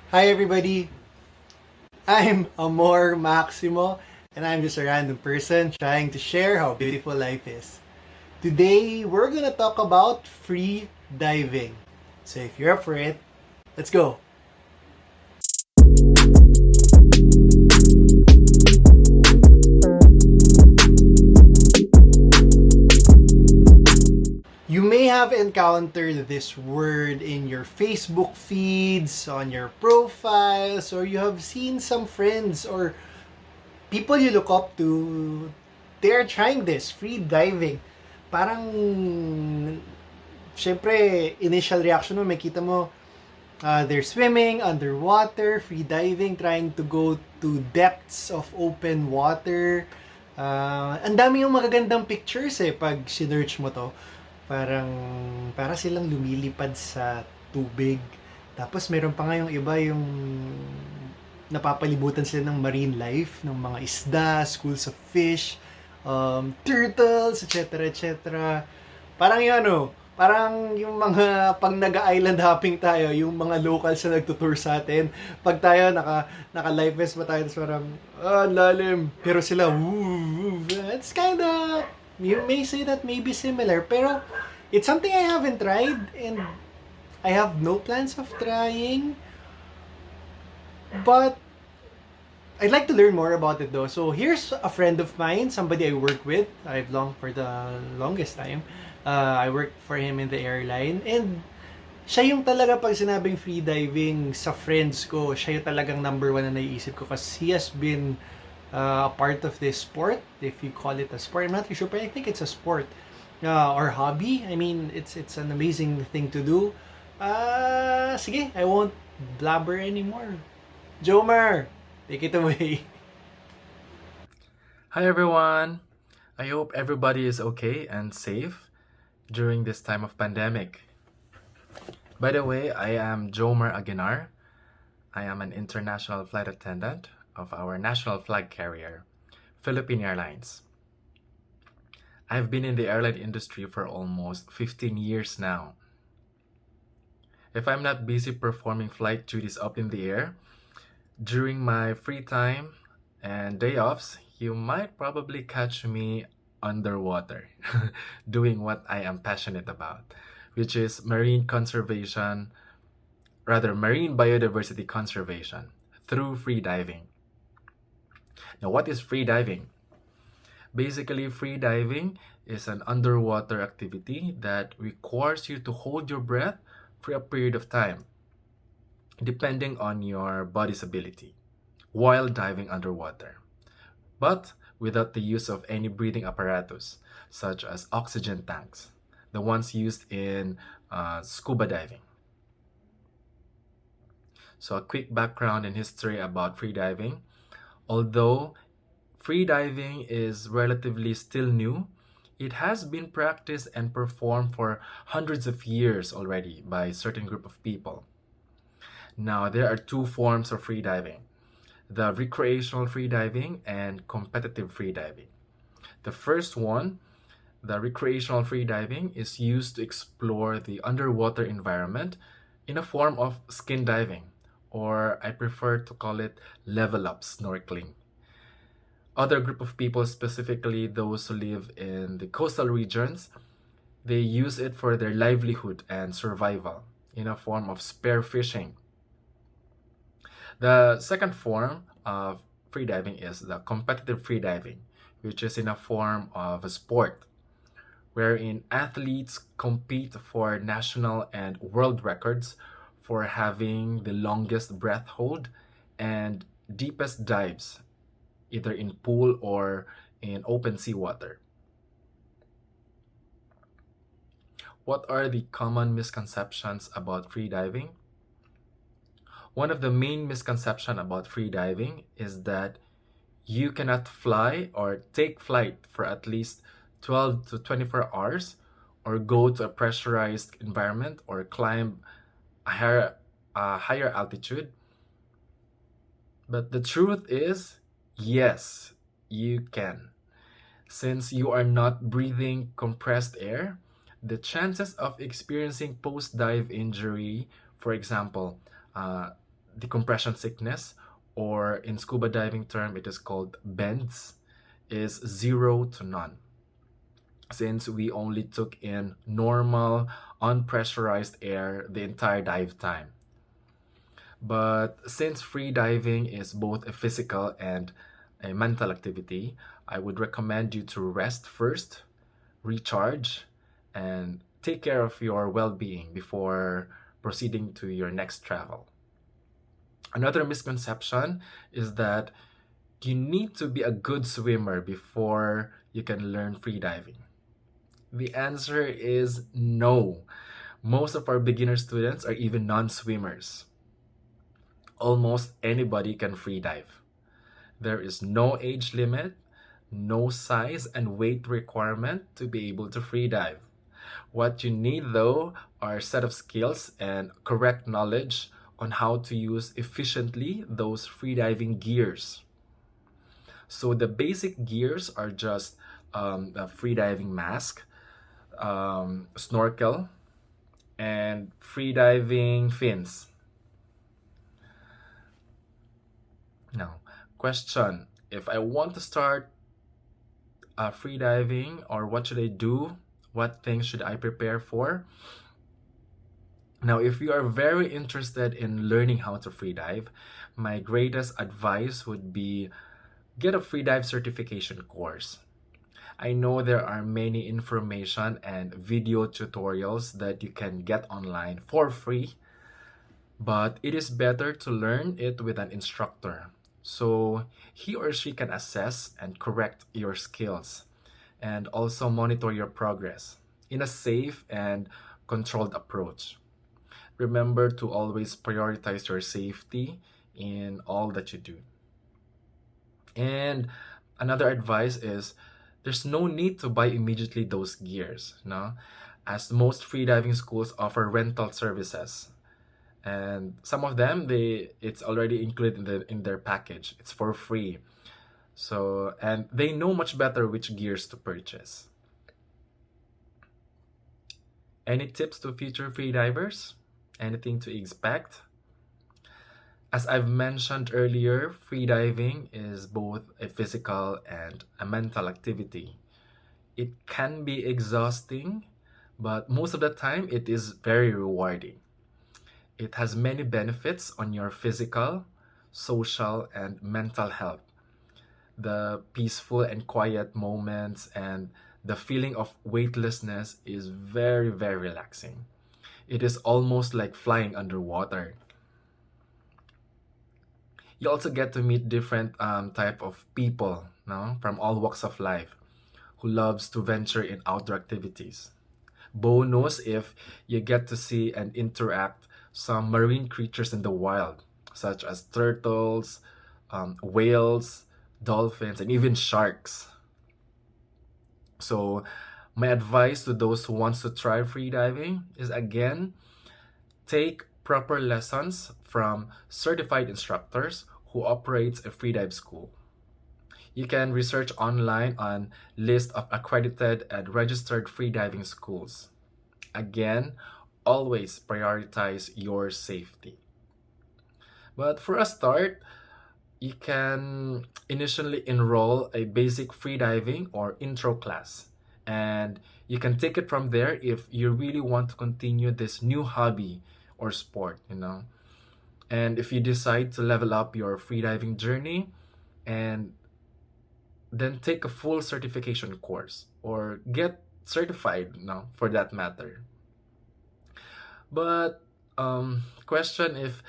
Hi everybody, I'm Amor Maximo and I'm just a random person trying to share how beautiful life is. Today we're gonna talk about free diving. So if you're up for it, let's go. You may have encountered this word in your Facebook feeds, on your profiles, or you have seen some friends or people you look up to, they're trying this, free diving. Parang, syempre, initial reaction mo, makita mo, they're swimming, underwater, free diving, trying to go to depths of open water. Ang dami yung magagandang pictures pag sinearch mo to. Parang, para silang lumilipad sa tubig. Tapos meron pa nga yung iba yung napapalibutan sila ng marine life, ng mga isda, schools of fish, turtles, etc. etc. Parang yung parang yung mga pag nag-island hopping tayo, yung mga locals na nagtutour sa atin, pag tayo naka life vest pa tayo, tapos parang, lalim. Pero sila, woo, it's kinda, you may say that may be similar, pero it's something I haven't tried, and I have no plans of trying. But I'd like to learn more about it though. So here's a friend of mine, somebody I work with. I've long for the longest time. I worked for him in the airline, and siya yung talaga pag sinabing free diving sa friends ko, siya yung talagang number one na naiisip ko kasi he has been a part of this sport, if you call it a sport. I'm not sure, but I think it's a sport or hobby. I mean, it's an amazing thing to do. Sige, I won't blabber anymore. Geomher, take it away. Hi everyone! I hope everybody is okay and safe during this time of pandemic. By the way, I am Geomher Aguinar. I am an international flight attendant of our national flag carrier, Philippine Airlines. I've been in the airline industry for almost 15 years now. If I'm not busy performing flight duties up in the air, during my free time and day offs, you might probably catch me underwater doing what I am passionate about, which is marine biodiversity conservation through free diving. Now, what is free diving? Basically, free diving is an underwater activity that requires you to hold your breath for a period of time, depending on your body's ability, while diving underwater, but without the use of any breathing apparatus, such as oxygen tanks, the ones used in scuba diving. So, a quick background and history about freediving. Although freediving is relatively still new, it has been practiced and performed for hundreds of years already by a certain group of people. Now, there are two forms of freediving: the recreational freediving and competitive freediving. The first one, the recreational freediving, is used to explore the underwater environment in a form of skin diving, or I prefer to call it level up snorkeling. Other group of people, specifically those who live in the coastal regions, they use it for their livelihood and survival in a form of spear fishing. The second form of freediving is the competitive freediving, which is in a form of a sport wherein athletes compete for national and world records for having the longest breath hold and deepest dives, either in pool or in open seawater. What are the common misconceptions about freediving? One of the main misconceptions about freediving is that you cannot fly or take flight for at least 12 to 24 hours, or go to a pressurized environment, or climb a higher altitude. But the truth is, yes, you can. Since you are not breathing compressed air, the chances of experiencing post dive injury, for example, decompression sickness, or in scuba diving term, it is called bends, is 0 to none. Since we only took in normal, unpressurized air the entire dive time. But since free diving is both a physical and a mental activity, I would recommend you to rest first, recharge, and take care of your well being before proceeding to your next travel. Another misconception is that you need to be a good swimmer before you can learn free diving. The answer is no. Most of our beginner students are even non swimmers. Almost anybody can free dive. There is no age limit, no size and weight requirement to be able to free dive. What you need though are a set of skills and correct knowledge on how to use efficiently those freediving gears. So the basic gears are just a freediving mask, snorkel, and freediving fins. Now, question: if I want to start freediving, or what should I do? What things should I prepare for? Now, if you are very interested in learning how to freedive, my greatest advice would be get a freedive certification course. I know there are many information and video tutorials that you can get online for free, but it is better to learn it with an instructor. So he or she can assess and correct your skills and also monitor your progress in a safe and controlled approach. Remember to always prioritize your safety in all that you do. And another advice is there's no need to buy immediately those gears, no? As most freediving schools offer rental services. And some of them it's already included in their package. It's for free. So, and they know much better which gears to purchase. Any tips to future freedivers? Anything to expect? As I've mentioned earlier, freediving is both a physical and a mental activity. It can be exhausting, but most of the time it is very rewarding. It has many benefits on your physical, social, and mental health. The peaceful and quiet moments and the feeling of weightlessness is very, very relaxing. It is almost like flying underwater. You also get to meet different type of people, no, from all walks of life, who loves to venture in outdoor activities. Bonus if you get to see and interact some marine creatures in the wild, such as turtles, whales, dolphins, and even sharks. So, my advice to those who wants to try freediving is again, take proper lessons from certified instructors who operates a freedive school. You can research online on list of accredited and registered freediving schools. Again, always prioritize your safety. But for a start, you can initially enroll a basic freediving or intro class. And you can take it from there if you really want to continue this new hobby or sport, you know. And if you decide to level up your freediving journey, and then take a full certification course or get certified, no, for that matter. But question if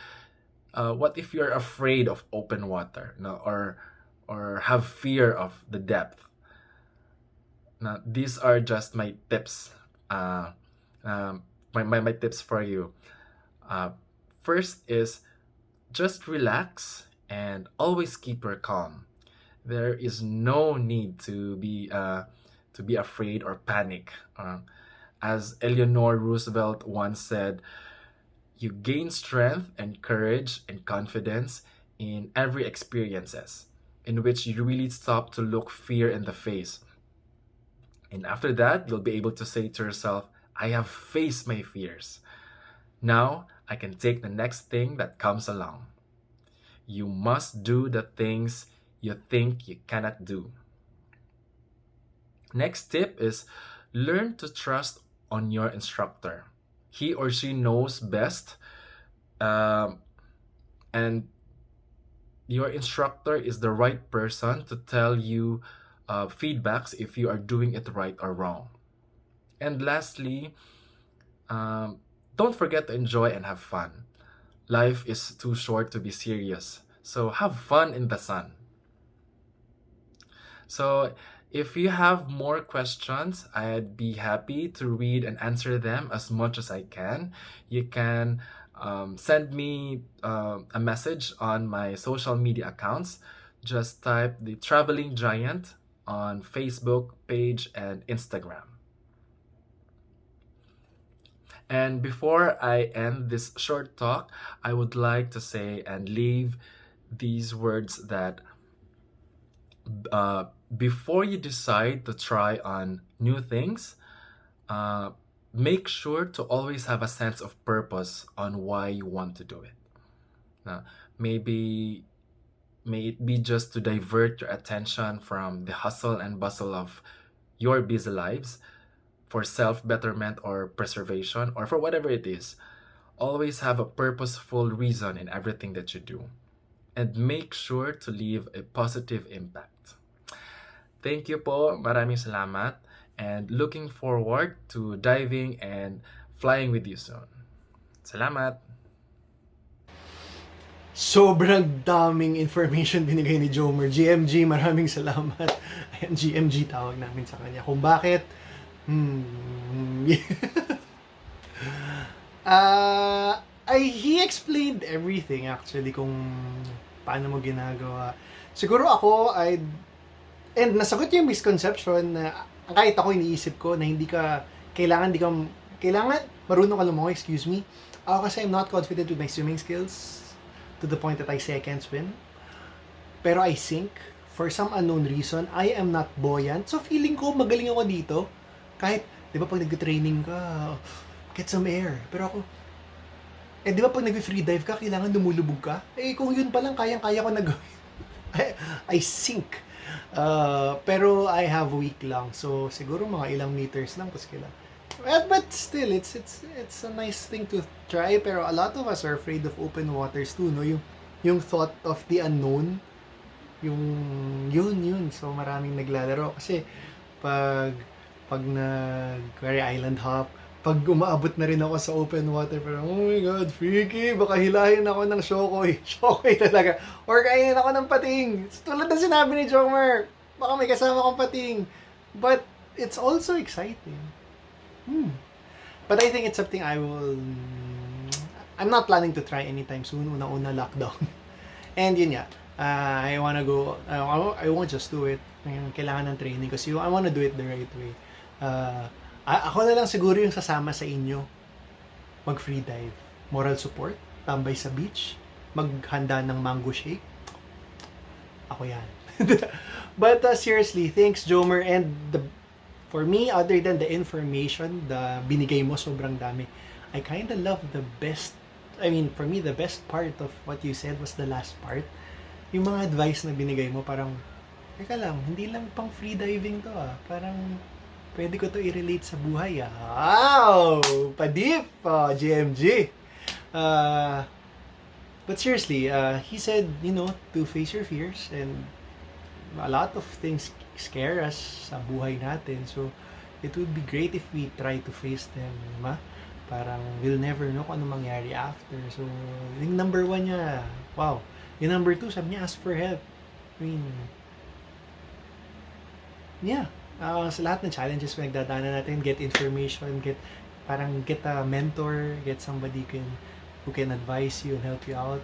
what if you're afraid of open water, no, or have fear of the depth? Now, these are just my tips. My tips for you. Uh, First is just relax and always keep your calm. There is no need to be afraid or panic. As Eleanor Roosevelt once said, you gain strength and courage and confidence in every experiences in which you really stop to look fear in the face. And after that, you'll be able to say to yourself, I have faced my fears. Now I can take the next thing that comes along. You must do the things you think you cannot do. Next tip is learn to trust on your instructor. He or she knows best, um, and your instructor is the right person to tell you feedbacks if you are doing it right or wrong. And lastly, um, don't forget to enjoy and have fun. Life is too short to be serious, so have fun in the sun. So, if you have more questions, I'd be happy to read and answer them as much as I can. You can send me a message on my social media accounts. Just type the Traveling Giant on Facebook page and Instagram. And before I end this short talk, I would like to say and leave these words that uh, before you decide to try on new things, uh, make sure to always have a sense of purpose on why you want to do it. Now, maybe may it be just to divert your attention from the hustle and bustle of your busy lives for self betterment or preservation or for whatever it is. Always have a purposeful reason in everything that you do and make sure to leave a positive impact. Thank you po. Maraming salamat. And looking forward to diving and flying with you soon. Salamat! Sobrang daming information binigay ni Geomher. GMG, maraming salamat. Ayan, GMG tawag namin sa kanya. Kung bakit, he explained everything actually kung paano mo ginagawa. Siguro ako, and nasagot yung misconception na kahit ako iniisip ko na kailangan marunong ka lumangoy, excuse me. Ako kasi I'm not confident with my swimming skills to the point that I say I can't swim. Pero I sink. For some unknown reason, I am not buoyant. So feeling ko magaling ako dito. Kahit, di ba pag nag-training ka, get some air. Pero ako, di ba pag nag-freedive ka, kailangan lumulubog ka? Kung yun pa lang, kayang-kaya ko nagawin. I sink. Pero I have weak lungs. So siguro mga ilang meters lang tapos kailangan. But still, it's a nice thing to try. Pero a lot of us are afraid of open waters too, no? Yung thought of the unknown, yun. So maraming naglalaro kasi pag island hop, pag umaabot na rin ako sa open water, parang, oh my God, freaky, baka hilahin ako ng shokoy talaga, or kainin ako ng pating, tulad na sinabi ni Geomher, baka may kasama akong pating, but it's also exciting. But I think it's something I'm not planning to try anytime soon, una lockdown. And yun nga, I wanna go, I won't just do it, kailangan ng training kasi I wanna do it the right way. Ako na lang siguro yung sasama sa inyo mag-free dive. Moral support, tambay sa beach, maghanda ng mango shake. Ako yan. But seriously, thanks Geomher, and for me, other than the information, the binigay mo sobrang dami, I kinda love for me, the best part of what you said was the last part. Yung mga advice na binigay mo, parang, teka lang, hindi lang pang free diving to parang, pwede ko to i-relate sa buhay Wow! Padip! GMG! But seriously, he said, to face your fears, and a lot of things scare us sa buhay natin. So, it would be great if we try to face them, diba? Parang, we'll never know kung ano mangyari after. So, yung number 1 niya, wow. Yung number 2, sabi niya, ask for help. I mean, yeah. Sa lahat ng challenges pinagdadaanan natin, get information, get a mentor, get somebody who can advise you and help you out.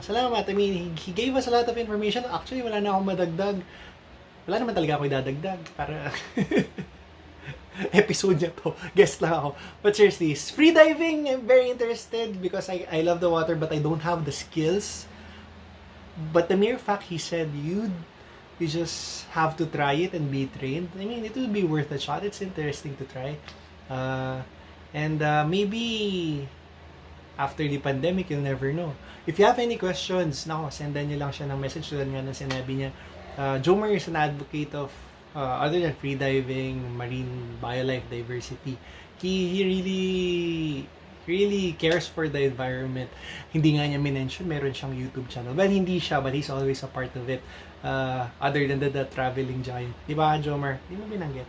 Salamat. I mean, he gave us a lot of information. Actually, wala na akong madagdag. Wala naman talaga ako idadagdag para episode niya to. Guest lang ako. But seriously, free diving, I'm very interested because I love the water but I don't have the skills. But the mere fact he said you just have to try it and be trained. I mean, it would be worth a shot. It's interesting to try. And maybe after the pandemic, you'll never know. If you have any questions, nako, sendan nyo lang siya ng message tulad nga na sinabi niya. Geomher is an advocate of, other than freediving, marine biolife diversity. He really cares for the environment. Hindi nga niya minention, meron siyang YouTube channel. Well, hindi siya, but he's always a part of it. Other than the traveling giant. Di ba, Geomher? Di mo binanggit?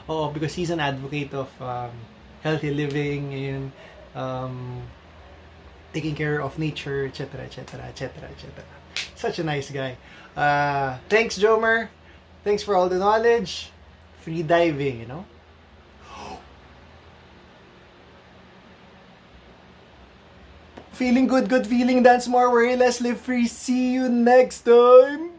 Oo, because he's an advocate of healthy living and taking care of nature, etc., etc., etc., etc. Such a nice guy. Thanks, Geomher. Thanks for all the knowledge. Free diving, you know? Feeling good, good feeling, dance more, worry less, live free. See you next time.